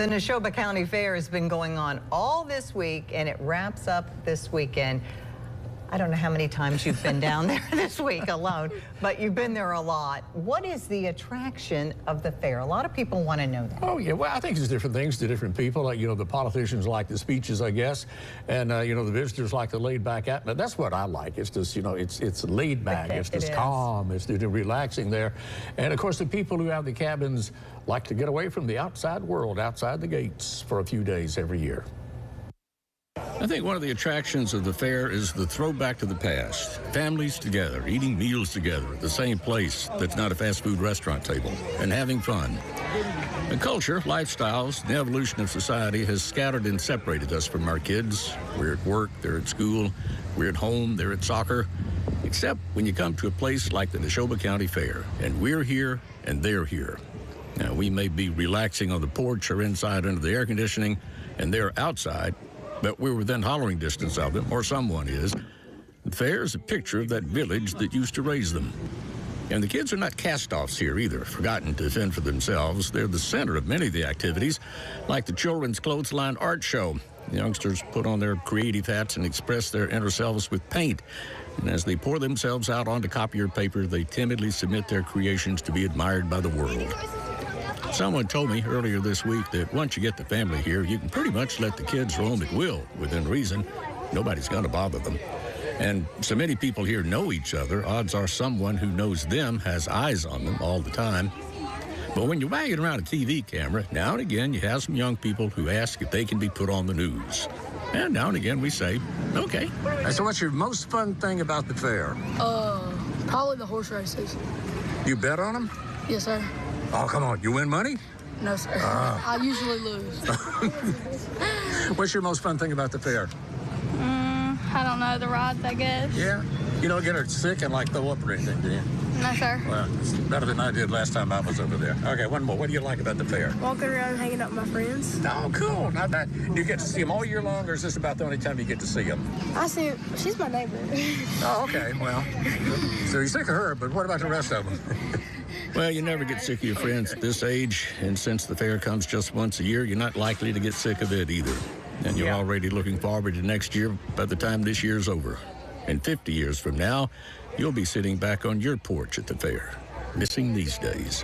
The Neshoba County Fair has been going on all this week, and it wraps up this weekend. I don't know how many times you've been down there this week alone, but you've been there a lot. What is the attraction of the fair? A lot of people want to know that. Oh, yeah. Well, I think there's different things to different people. Like, the politicians like the speeches, I guess. And, the visitors like the laid-back atmosphere. That's what I like. It's just, it's laid back. It's just calm. It's relaxing there. And, of course, the people who have the cabins like to get away from the outside world, outside the gates for a few days every year. I think one of the attractions of the fair is the throwback to the past. Families together, eating meals together at the same place that's not a fast food restaurant table, and having fun. The culture, lifestyles, and the evolution of society has scattered and separated us from our kids. We're at work, they're at school, we're at home, they're at soccer. Except when you come to a place like the Neshoba County Fair, and we're here and they're here. Now, we may be relaxing on the porch or inside under the air conditioning, and they're outside, but we're within hollering distance of them, or someone is. The fair is a picture of that village that used to raise them. And the kids are not cast-offs here either, forgotten to fend for themselves. They're the center of many of the activities, like the children's clothesline art show. The youngsters put on their creative hats and express their inner selves with paint. And as they pour themselves out onto copier paper, they timidly submit their creations to be admired by the world. Someone told me earlier this week that once you get the family here, you can pretty much let the kids roam at will, within reason. Nobody's going to bother them. And so many people here know each other. Odds are someone who knows them has eyes on them all the time. But when you're wagging around a TV camera, now and again you have some young people who ask if they can be put on the news. And now and again we say, okay. So what's your most fun thing about the fair? Probably the horse races. You bet on them? Yes, sir. Oh, come on. You win money? No, sir. I usually lose. What's your most fun thing about the fair? I don't know, the rides, I guess. Yeah? You don't get her sick and throw up or anything, do you? No, sir. Well, it's better than I did last time I was over there. Okay, one more. What do you like about the fair? Walking around hanging out with my friends. Oh, cool. Not bad. Do you get to see them all year long, or is this about the only time you get to see them? I see her. She's my neighbor. Oh, okay. Well, so you're sick of her, but what about the rest of them? Well, you never get sick of your friends at this age, and since the fair comes just once a year, you're not likely to get sick of it either. And you're already looking forward to next year by the time this year's over. And 50 years from now, you'll be sitting back on your porch at the fair, missing these days.